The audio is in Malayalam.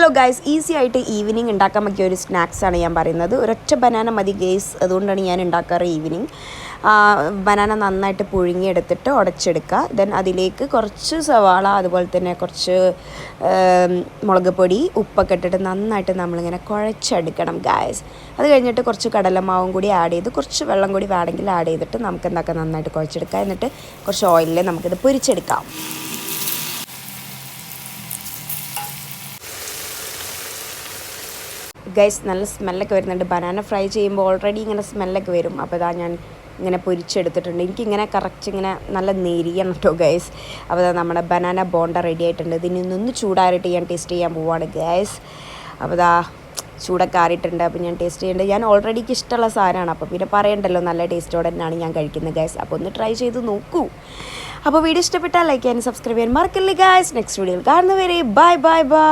ഹലോ ഗൈസ്, ഈസി ആയിട്ട് ഈവനിങ് ഉണ്ടാക്കാൻ പറ്റിയ ഒരു സ്നാക്സാണ് ഞാൻ പറയുന്നത്. ഒരൊറ്റ ബനാന മതി ഗൈസ്, അതുകൊണ്ടാണ് ഞാൻ ഉണ്ടാക്കാറ് ഈവനിങ്. ബനാന നന്നായിട്ട് പുഴുങ്ങിയെടുത്തിട്ട് ഉടച്ചെടുക്കുക. ദെൻ അതിലേക്ക് കുറച്ച് സവാള, അതുപോലെ തന്നെ കുറച്ച് മുളക് പൊടി, ഉപ്പൊക്കെ ഇട്ടിട്ട് നന്നായിട്ട് നമ്മളിങ്ങനെ കുഴച്ചെടുക്കണം ഗൈസ്. അത് കഴിഞ്ഞിട്ട് കുറച്ച് കടലമാവും കൂടി ആഡ് ചെയ്ത് കുറച്ച് വെള്ളം കൂടി വേണമെങ്കിൽ ആഡ് ചെയ്തിട്ട് നമുക്ക് എന്താക്കാം, നന്നായിട്ട് കുഴച്ചെടുക്കുക. എന്നിട്ട് കുറച്ച് ഓയിലിൽ നമുക്കിത് പൊരിച്ചെടുക്കാം. ഗൈസ്, നല്ല സ്മെല്ലൊക്കെ വരുന്നുണ്ട്. ബനാന ഫ്രൈ ചെയ്യുമ്പോൾ ഓൾറെഡി ഇങ്ങനെ സ്മെല്ലൊക്കെ വരും. അപ്പോൾ ഇതാ ഞാൻ ഇങ്ങനെ പൊരിച്ചെടുത്തിട്ടുണ്ട്. എനിക്കിങ്ങനെ കറക്റ്റ് ഇങ്ങനെ നല്ല നെരിയണം കേട്ടോ ഗൈസ്. അപ്പോൾ നമ്മുടെ ബനാന ബോണ്ട റെഡി ആയിട്ടുണ്ട്. ഇതിനൊന്ന് ചൂടാറിയിട്ട് ഞാൻ ടേസ്റ്റ് ചെയ്യാൻ പോവാണ് ഗൈസ്. അപ്പോൾ ഇതാ ചൂടൊക്കെ ആറിയിട്ടുണ്ട്. അപ്പോൾ ഞാൻ ടേസ്റ്റ് ചെയ്യേണ്ടത്, ഞാൻ ഓൾറെഡി എനിക്ക് ഇഷ്ടമുള്ള സാധനമാണ്. അപ്പോൾ പിന്നെ പറയണ്ടല്ലോ, നല്ല ടേസ്റ്റോടെ തന്നെയാണ് ഞാൻ കഴിക്കുന്നത് ഗൈസ്. അപ്പോൾ ഒന്ന് ട്രൈ ചെയ്ത് നോക്കൂ. അപ്പോൾ വീഡിയോ ഇഷ്ടപ്പെട്ടാൽ ലൈക്ക് ചെയ്യാൻ, സബ്സ്ക്രൈബ് ചെയ്യാൻ മറക്കല്ലേ ഗൈസ്. നെക്സ്റ്റ് വീഡിയോയിൽ കാണുന്നവരെ ബൈ ബൈ ബൈ.